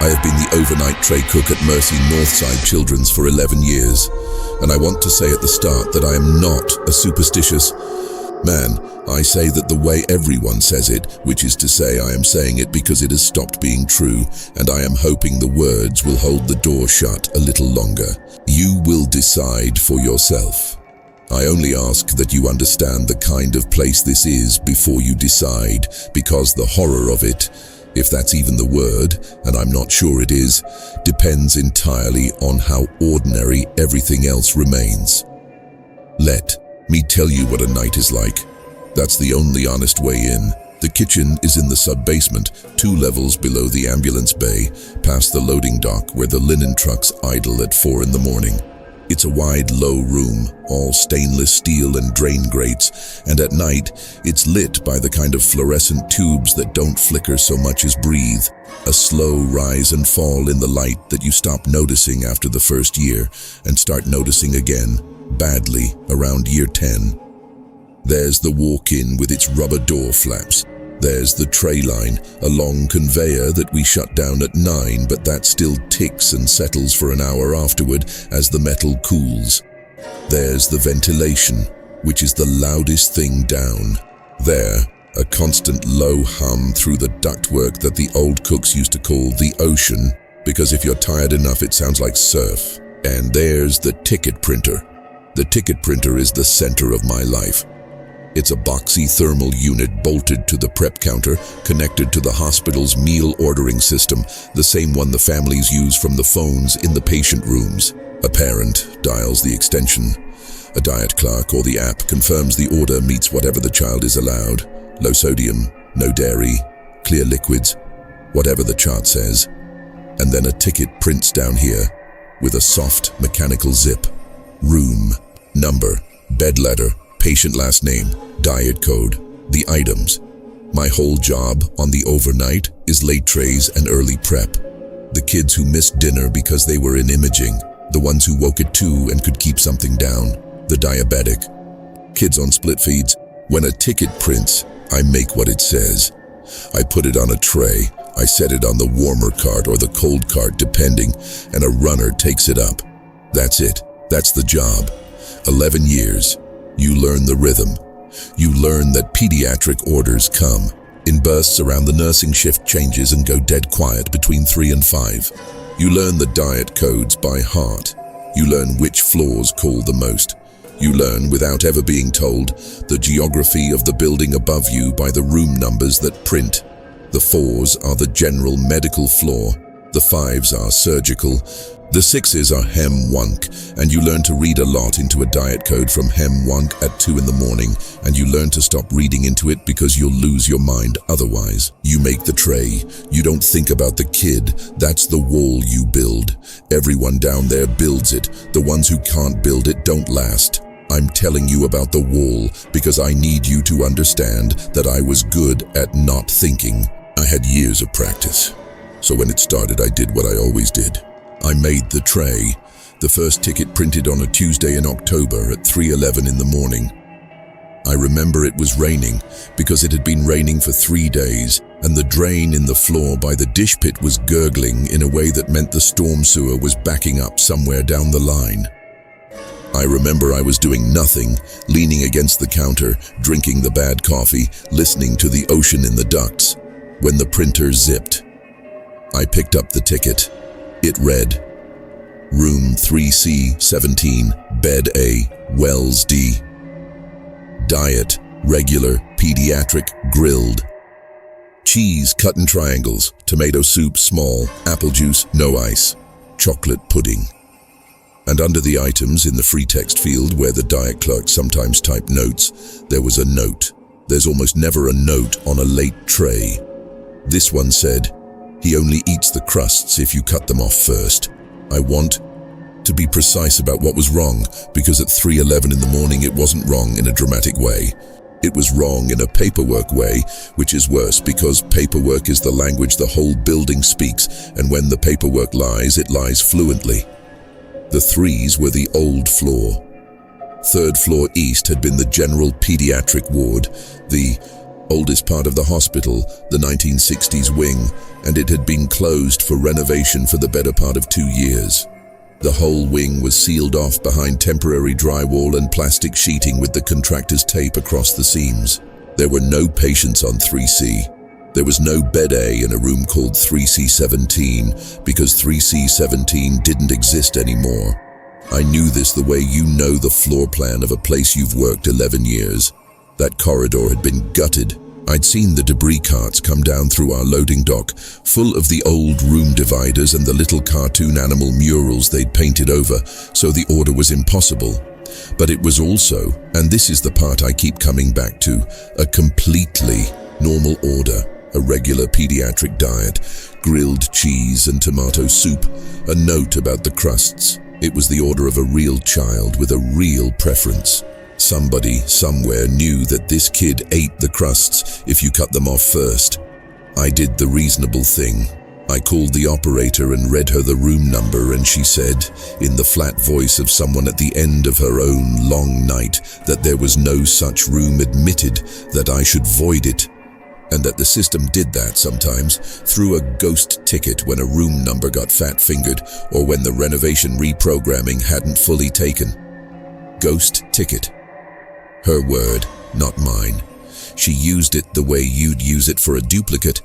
I have been the overnight tray cook at Mercy Northside Children's for 11 years, and I want to say at the start that I am not a superstitious man. I say that the way everyone says it, which is to say I am saying it because it has stopped being true, and I am hoping the words will hold the door shut a little longer. You will decide for yourself. I only ask that you understand the kind of place this is before you decide, because the horror of it, if that's even the word, and I'm not sure it is, depends entirely on how ordinary everything else remains. Let me tell you what a night is like. That's the only honest way in. The kitchen is in the sub-basement, 2 levels below the ambulance bay, past the loading dock where the linen trucks idle at 4 in the morning. It's a wide, low room, all stainless steel and drain grates, and at night, it's lit by the kind of fluorescent tubes that don't flicker so much as breathe. A slow rise and fall in the light that you stop noticing after the first year and start noticing again, badly, around year 10. There's the walk-in with its rubber door flaps. There's the tray line, a long conveyor that we shut down at 9, but that still ticks and settles for an hour afterward as the metal cools. There's the ventilation, which is the loudest thing down. There, a constant low hum through the ductwork that the old cooks used to call the ocean, because if you're tired enough it sounds like surf. And there's the ticket printer. The ticket printer is the center of my life. It's a boxy thermal unit bolted to the prep counter, connected to the hospital's meal ordering system, the same one the families use from the phones in the patient rooms. A parent dials the extension. A diet clerk or the app confirms the order meets whatever the child is allowed. Low sodium, no dairy, clear liquids, whatever the chart says. And then a ticket prints down here with a soft mechanical zip. Room, number, bed letter, patient last name, diet code, the items. My whole job on the overnight is late trays and early prep. The kids who missed dinner because they were in imaging, the ones who woke at 2 and could keep something down, the diabetic. Kids on split feeds. When a ticket prints, I make what it says. I put it on a tray, I set it on the warmer cart or the cold cart depending, and a runner takes it up. That's it. That's the job. 11 years. You learn the rhythm. You learn that pediatric orders come in bursts around the nursing shift changes and go dead quiet between 3 and 5. You learn the diet codes by heart. You learn which floors call the most. You learn, without ever being told, the geography of the building above you by the room numbers that print. The 4s are the general medical floor. The 5s are surgical. The 6s are hem-wunk, and you learn to read a lot into a diet code from hem-wunk at 2 in the morning, and you learn to stop reading into it because you'll lose your mind otherwise. You make the tray. You don't think about the kid. That's the wall you build. Everyone down there builds it. The ones who can't build it don't last. I'm telling you about the wall because I need you to understand that I was good at not thinking. I had years of practice. So when it started, I did what I always did. I made the tray. The first ticket printed on a Tuesday in October at 3:11 in the morning. I remember it was raining because it had been raining for 3 days, and the drain in the floor by the dish pit was gurgling in a way that meant the storm sewer was backing up somewhere down the line. I remember I was doing nothing, leaning against the counter, drinking the bad coffee, listening to the ocean in the ducts, when the printer zipped. I picked up the ticket. It read, Room 3C17, Bed A, Wells D. Diet, regular, pediatric, grilled. Cheese cut in triangles, tomato soup small, apple juice, no ice, chocolate pudding. And under the items in the free text field where the diet clerk sometimes typed notes, there was a note. There's almost never a note on a late tray. This one said, he only eats the crusts if you cut them off first. I want to be precise about what was wrong, because at 3:11 in the morning it wasn't wrong in a dramatic way. It was wrong in a paperwork way, which is worse because paperwork is the language the whole building speaks, and when the paperwork lies, it lies fluently. The 3s were the old floor. 3rd floor east had been the general pediatric ward. The oldest part of the hospital, the 1960s wing, and it had been closed for renovation for the better part of 2 years. The whole wing was sealed off behind temporary drywall and plastic sheeting with the contractor's tape across the seams. There were no patients on 3C. There was no bed A in a room called 3C17 because 3C17 didn't exist anymore. I knew this the way you know the floor plan of a place you've worked 11 years. That corridor had been gutted. I'd seen the debris carts come down through our loading dock, full of the old room dividers and the little cartoon animal murals they'd painted over, so the order was impossible. But it was also, and this is the part I keep coming back to, a completely normal order. A regular pediatric diet, grilled cheese and tomato soup, a note about the crusts. It was the order of a real child with a real preference. Somebody, somewhere knew that this kid ate the crusts if you cut them off first. I did the reasonable thing. I called the operator and read her the room number, and she said, in the flat voice of someone at the end of her own long night, that there was no such room admitted, that I should void it. And that the system did that sometimes, through a ghost ticket when a room number got fat-fingered or when the renovation reprogramming hadn't fully taken. Ghost ticket. Her word, not mine. She used it the way you'd use it for a duplicate.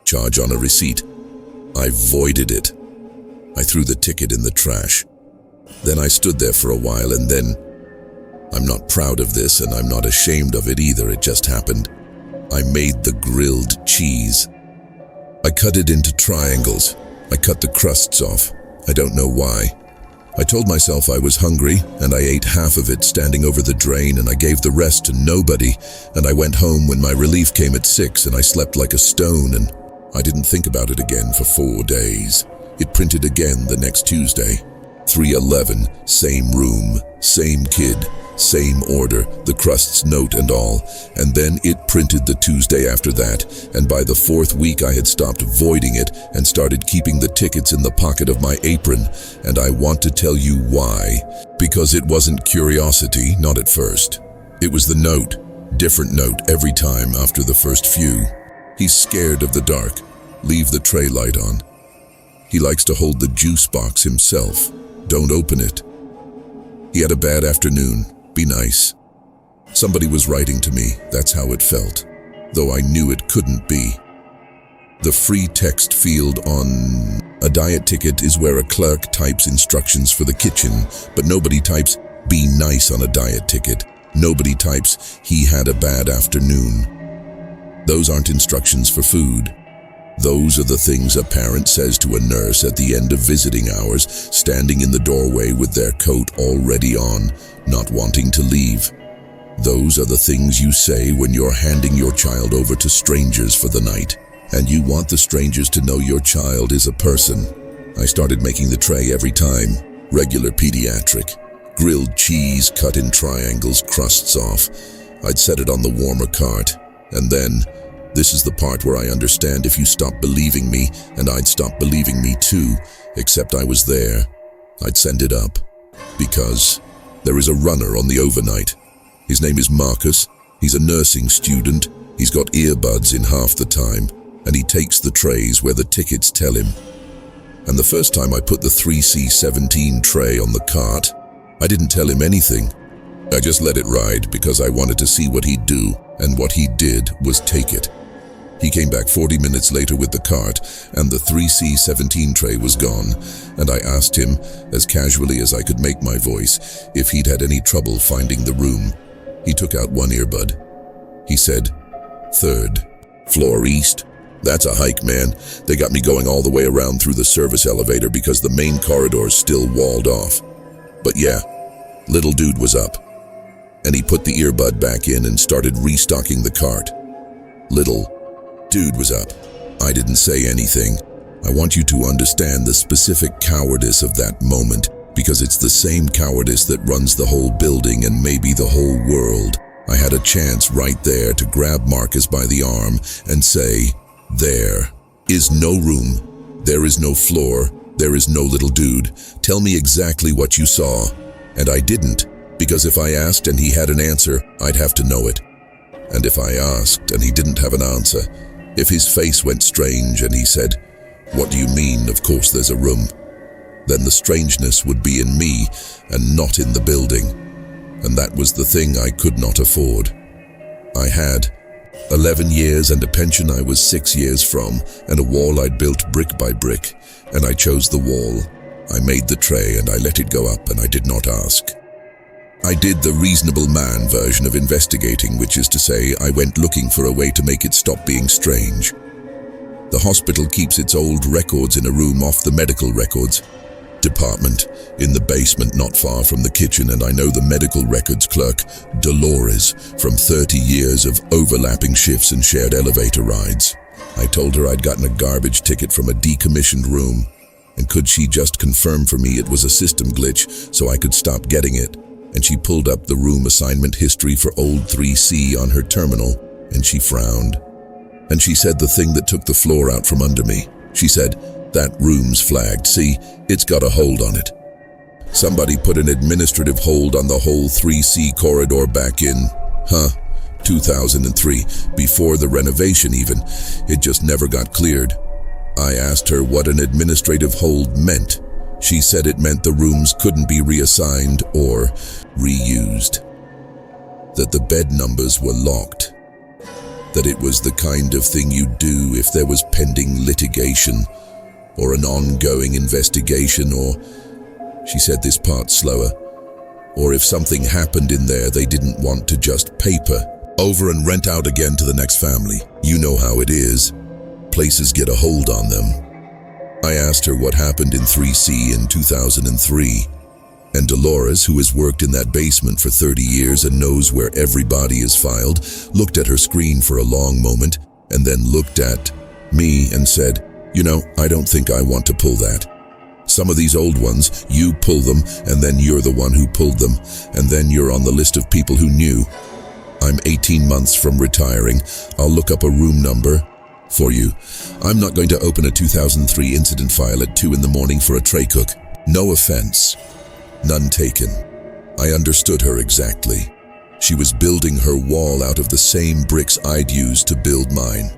Charge on a receipt. I voided it. I threw the ticket in the trash. Then I stood there for a while and then... I'm not proud of this and I'm not ashamed of it either, it just happened. I made the grilled cheese. I cut it into triangles. I cut the crusts off. I don't know why. I told myself I was hungry, and I ate half of it standing over the drain, and I gave the rest to nobody, and I went home when my relief came at 6, and I slept like a stone, and I didn't think about it again for 4 days. It printed again the next Tuesday. 311, same room, same kid, same order, the crusts note and all, and then it printed the Tuesday after that, and by the 4th week I had stopped voiding it and started keeping the tickets in the pocket of my apron, and I want to tell you why. Because it wasn't curiosity, not at first. It was the note, different note every time after the first few. He's scared of the dark, leave the tray light on. He likes to hold the juice box himself, don't open it. He had a bad afternoon. Be nice. Somebody was writing to me, that's how it felt, though I knew it couldn't be. The free text field on a diet ticket is where a clerk types instructions for the kitchen, but nobody types, be nice on a diet ticket. Nobody types, he had a bad afternoon. Those aren't instructions for food. Those are the things a parent says to a nurse at the end of visiting hours, standing in the doorway with their coat already on, not wanting to leave. Those are the things you say when you're handing your child over to strangers for the night, and you want the strangers to know your child is a person. I started making the tray every time, regular pediatric, grilled cheese cut in triangles, crusts off. I'd set it on the warmer cart, and then... This is the part where I understand if you stop believing me, and I'd stop believing me too, except I was there. I'd send it up. Because there is a runner on the overnight. His name is Marcus. He's a nursing student. He's got earbuds in half the time, and he takes the trays where the tickets tell him. And the first time I put the 3C17 tray on the cart, I didn't tell him anything. I just let it ride because I wanted to see what he'd do, and what he did was take it. He came back 40 minutes later with the cart, and the 3C17 tray was gone, and I asked him, as casually as I could make my voice, if he'd had any trouble finding the room. He took out one earbud. He said, 3rd, floor east. That's a hike, man. They got me going all the way around through the service elevator because the main corridor's still walled off. But yeah, little dude was up. And he put the earbud back in and started restocking the cart. Little dude was up. I didn't say anything. I want you to understand the specific cowardice of that moment, because it's the same cowardice that runs the whole building and maybe the whole world. I had a chance right there to grab Marcus by the arm and say, there is no room, there is no floor, there is no little dude. Tell me exactly what you saw. And I didn't, because if I asked and he had an answer, I'd have to know it. And if I asked and he didn't have an answer, if his face went strange and he said, "What do you mean, of course there's a room?" then the strangeness would be in me and not in the building. And that was the thing I could not afford. I had 11 years and a pension I was 6 years from, and a wall I'd built brick by brick, and I chose the wall. I made the tray and I let it go up and I did not ask. I did the reasonable man version of investigating, which is to say, I went looking for a way to make it stop being strange. The hospital keeps its old records in a room off the medical records department in the basement not far from the kitchen, and I know the medical records clerk, Dolores, from 30 years of overlapping shifts and shared elevator rides. I told her I'd gotten a garbage ticket from a decommissioned room, and could she just confirm for me it was a system glitch so I could stop getting it. And she pulled up the room assignment history for old 3C on her terminal, and she frowned. And she said the thing that took the floor out from under me. She said, "That room's flagged. See, it's got a hold on it." Somebody put an administrative hold on the whole 3C corridor back in, 2003, before the renovation even. It just never got cleared. I asked her what an administrative hold meant. She said it meant the rooms couldn't be reassigned or reused. That the bed numbers were locked. That it was the kind of thing you'd do if there was pending litigation or an ongoing investigation, or, she said this part slower, or if something happened in there they didn't want to just paper over and rent out again to the next family. You know how it is. Places get a hold on them. I asked her what happened in 3C in 2003, and Dolores, who has worked in that basement for 30 years and knows where every body is filed, looked at her screen for a long moment and then looked at me and said, "You know, I don't think I want to pull that. Some of these old ones, you pull them and then you're the one who pulled them, and then you're on the list of people who knew. I'm 18 months from retiring. I'll look up a room number for you. I'm not going to open a 2003 incident file at 2 in the morning for a tray cook. No offense. None taken." I understood her exactly. She was building her wall out of the same bricks I'd used to build mine.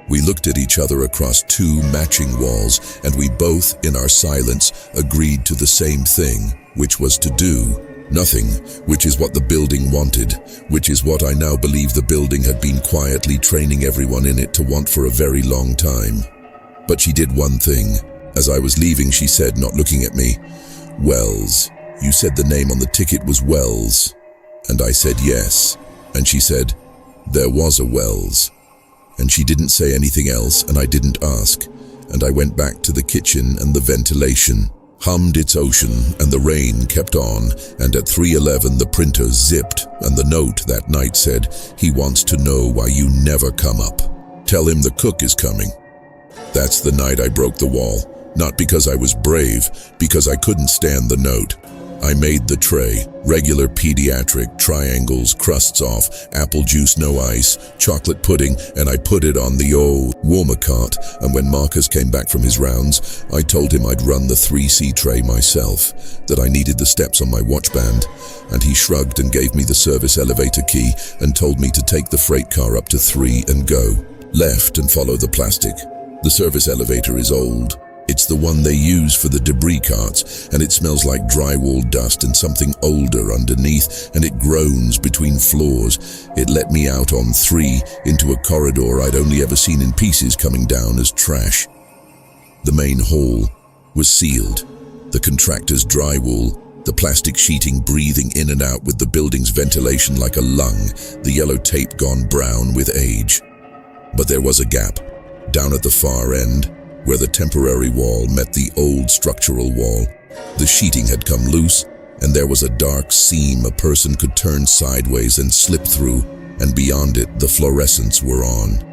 We looked at each other across 2 matching walls, and we both, in our silence, agreed to the same thing, which was to do nothing, which is what the building wanted, which is what I now believe the building had been quietly training everyone in it to want for a very long time. But she did one thing. As I was leaving, she said, not looking at me, "Wells, you said the name on the ticket was Wells." And I said yes. And she said, "There was a Wells." And she didn't say anything else, and I didn't ask. And I went back to the kitchen, and the ventilation hummed its ocean, and the rain kept on, and at 3:11 the printer zipped, and the note that night said, "He wants to know why you never come up. Tell him the cook is coming." That's the night I broke the wall. Not because I was brave, because I couldn't stand the note. I made the tray, regular pediatric, triangles, crusts off, apple juice, no ice, chocolate pudding, and I put it on the warmer cart, and when Marcus came back from his rounds, I told him I'd run the 3C tray myself, that I needed the steps on my watch band, and he shrugged and gave me the service elevator key and told me to take the freight car up to 3 and go left and follow the plastic. The service elevator is old. It's the one they use for the debris carts, and it smells like drywall dust and something older underneath, and it groans between floors. It let me out on 3 into a corridor I'd only ever seen in pieces coming down as trash. The main hall was sealed. The contractor's drywall, the plastic sheeting breathing in and out with the building's ventilation like a lung, the yellow tape gone brown with age. But there was a gap, down at the far end, where the temporary wall met the old structural wall. The sheeting had come loose, and there was a dark seam a person could turn sideways and slip through, and beyond it the fluorescents were on.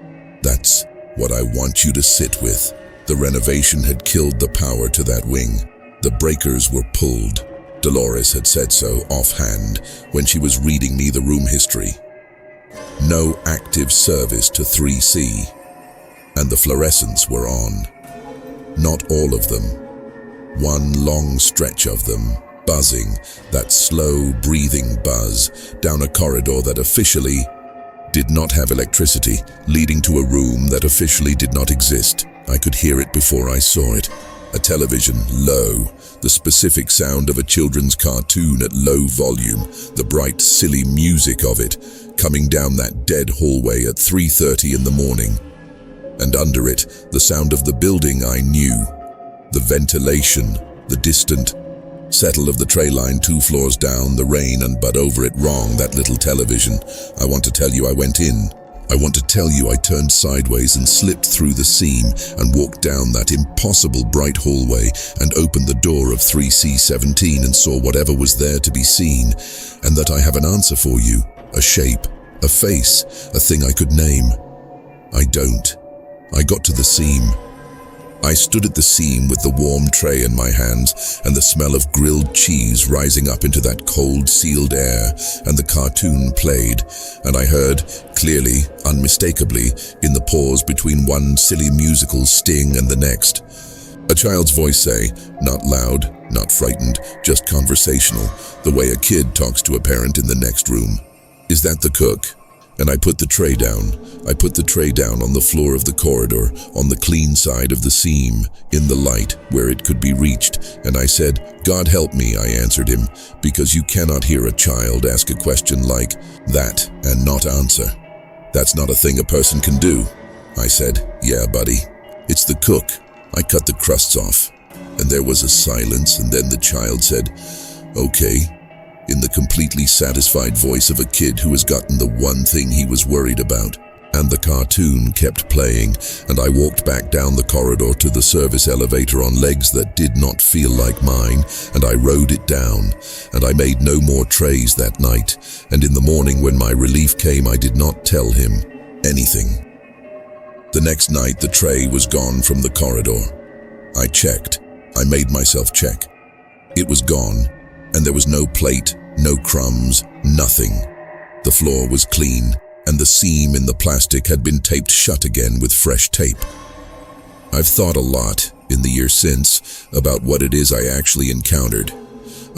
That's what I want you to sit with. The renovation had killed the power to that wing. The breakers were pulled. Dolores had said so offhand when she was reading me the room history. No active service to 3C, and the fluorescents were on. Not all of them. One long stretch of them, buzzing, that slow breathing buzz, down a corridor that officially did not have electricity, leading to a room that officially did not exist. I could hear it before I saw it. A television, low, the specific sound of a children's cartoon at low volume, the bright, silly music of it, coming down that dead hallway at 3:30 in the morning. And under it, the sound of the building I knew. The ventilation, the distant settle of the tray line 2 floors down, the rain and but over it wrong, that little television. I want to tell you I went in. I want to tell you I turned sideways and slipped through the seam and walked down that impossible bright hallway and opened the door of 3C17 and saw whatever was there to be seen, and that I have an answer for you, a shape, a face, a thing I could name. I don't. I got to the seam. I stood at the seam with the warm tray in my hands and the smell of grilled cheese rising up into that cold, sealed air, and the cartoon played, and I heard, clearly, unmistakably, in the pause between one silly musical sting and the next, a child's voice say, not loud, not frightened, just conversational, the way a kid talks to a parent in the next room. Is that the cook? And I put the tray down. I put the tray down on the floor of the corridor, on the clean side of the seam, in the light, where it could be reached, and I said, God help me, I answered him, because you cannot hear a child ask a question like that and not answer. That's not a thing a person can do. I said, yeah, buddy. It's the cook. I cut the crusts off. And there was a silence, and then the child said, okay, in the completely satisfied voice of a kid who has gotten the one thing he was worried about. And the cartoon kept playing, and I walked back down the corridor to the service elevator on legs that did not feel like mine, and I rode it down, and I made no more trays that night, and in the morning when my relief came I did not tell him anything. The next night the tray was gone from the corridor. I checked. I made myself check. It was gone, and there was no plate, no crumbs, nothing. The floor was clean, and the seam in the plastic had been taped shut again with fresh tape. I've thought a lot in the years since about what it is I actually encountered.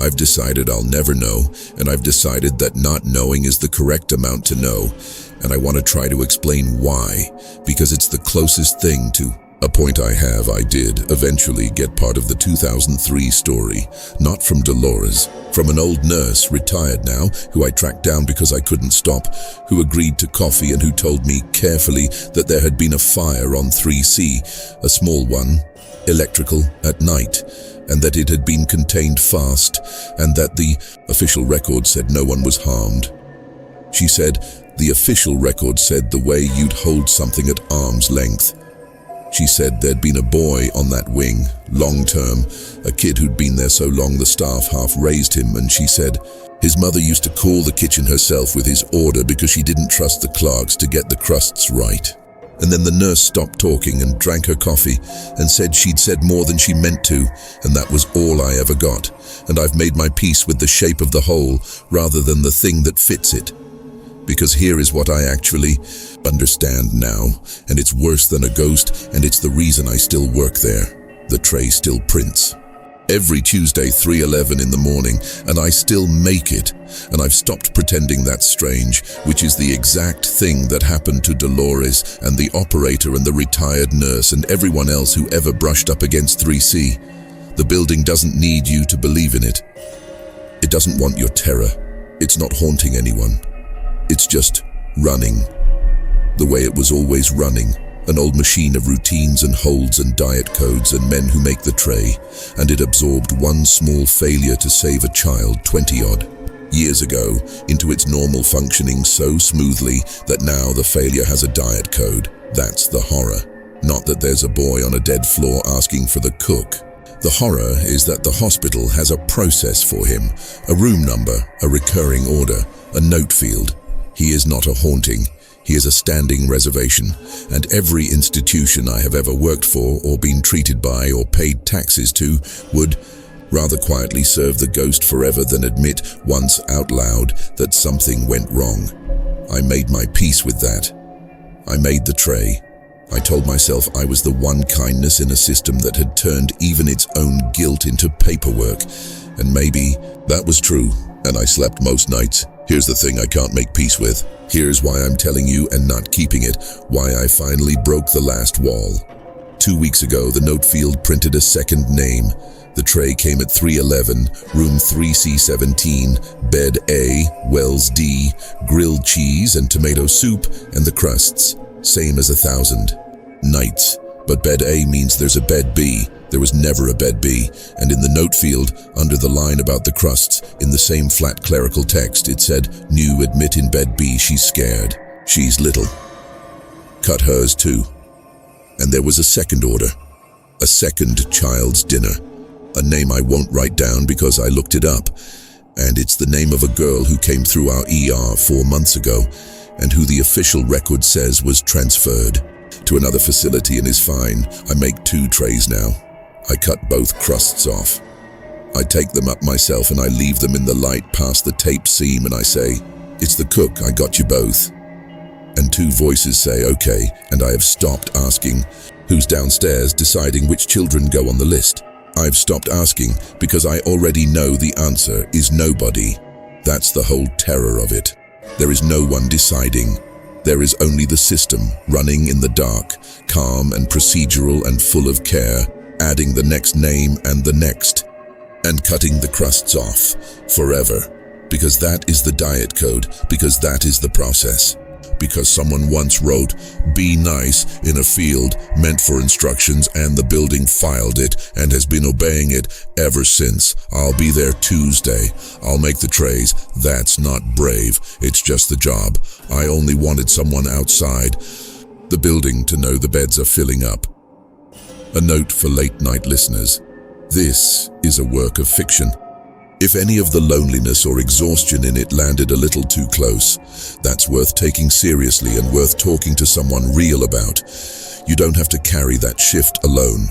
I've decided I'll never know, and I've decided that not knowing is the correct amount to know, and I want to try to explain why, because it's the closest thing to a point I did eventually get part of the 2003 story, not from Dolores, from an old nurse, retired now, who I tracked down because I couldn't stop, who agreed to coffee and who told me carefully that there had been a fire on 3C, a small one, electrical, at night, and that it had been contained fast, and that the official record said no one was harmed. She said, the official record said the way you'd hold something at arm's length. She said there'd been a boy on that wing, long-term, a kid who'd been there so long the staff half raised him, and she said his mother used to call the kitchen herself with his order because she didn't trust the clerks to get the crusts right. And then the nurse stopped talking and drank her coffee and said she'd said more than she meant to, and that was all I ever got, and I've made my peace with the shape of the hole rather than the thing that fits it. Because here is what I actually understand now, and it's worse than a ghost, and it's the reason I still work there. The tray still prints. Every Tuesday, 3:11 in the morning, and I still make it, and I've stopped pretending that's strange, which is the exact thing that happened to Dolores and the operator and the retired nurse and everyone else who ever brushed up against 3C. The building doesn't need you to believe in it. It doesn't want your terror. It's not haunting anyone. It's just running. The way it was always running, an old machine of routines and holds and diet codes and men who make the tray, and it absorbed one small failure to save a child 20-odd years ago into its normal functioning so smoothly that now the failure has a diet code. That's the horror. Not that there's a boy on a dead floor asking for the cook. The horror is that the hospital has a process for him, a room number, a recurring order, a note field. He is not a haunting. He is a standing reservation, and every institution I have ever worked for or been treated by or paid taxes to would rather quietly serve the ghost forever than admit once out loud that something went wrong. I made my peace with that. I made the tray. I told myself I was the one kindness in a system that had turned even its own guilt into paperwork, and maybe that was true, and I slept most nights. Here's the thing I can't make peace with. Here's why I'm telling you and not keeping it, why I finally broke the last wall. 2 weeks ago, the note field printed a second name. The tray came at 311, room 3C17, bed A, Wells D, grilled cheese and tomato soup, and the crusts, same as 1,000. Nights, but bed A means there's a bed B. There was never a bed B, and in the note field, under the line about the crusts, in the same flat clerical text, it said, "New admit in bed B, she's scared. She's little." Cut hers too. And there was a second order, a second child's dinner, a name I won't write down because I looked it up, and it's the name of a girl who came through our ER 4 months ago, and who the official record says was transferred to another facility and is fine. I make 2 trays now. I cut both crusts off. I take them up myself and I leave them in the light past the tape seam and I say, "It's the cook, I got you both." And 2 voices say, "Okay," and I have stopped asking, "Who's downstairs?" deciding which children go on the list. I've stopped asking because I already know the answer is nobody. That's the whole terror of it. There is no one deciding. There is only the system, running in the dark, calm and procedural and full of care, adding the next name and the next, and cutting the crusts off, forever. Because that is the diet code, because that is the process. Because someone once wrote, "Be nice," in a field meant for instructions and the building filed it and has been obeying it ever since. I'll be there Tuesday. I'll make the trays. That's not brave. It's just the job. I only wanted someone outside the building to know the beds are filling up. A note for late night listeners. This is a work of fiction. If any of the loneliness or exhaustion in it landed a little too close, that's worth taking seriously and worth talking to someone real about. You don't have to carry that shift alone.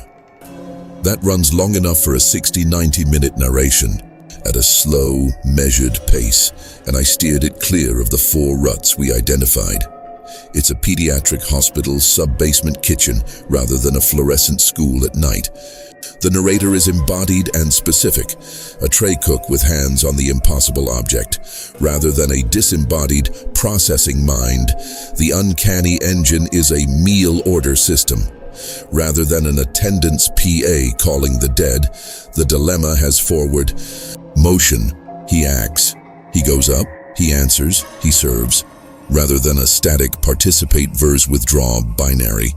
That runs long enough for a 60-90-minute narration at a slow, measured pace, and I steered it clear of the 4 ruts we identified. It's a pediatric hospital sub-basement kitchen rather than a fluorescent school at night. The narrator is embodied and specific, a tray cook with hands on the impossible object, rather than a disembodied, processing mind. The uncanny engine is a meal order system. Rather than an attendance PA calling the dead, the dilemma has forward motion. He acts. He goes up. He answers. He serves. Rather than a static participate versus withdraw binary.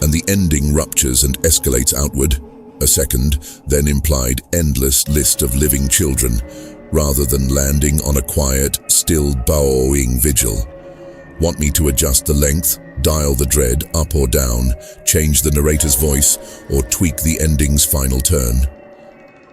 And the ending ruptures and escalates outward. A second, then implied endless list of living children, rather than landing on a quiet, still bowing vigil. Want me to adjust the length, dial the dread up or down, change the narrator's voice, or tweak the ending's final turn?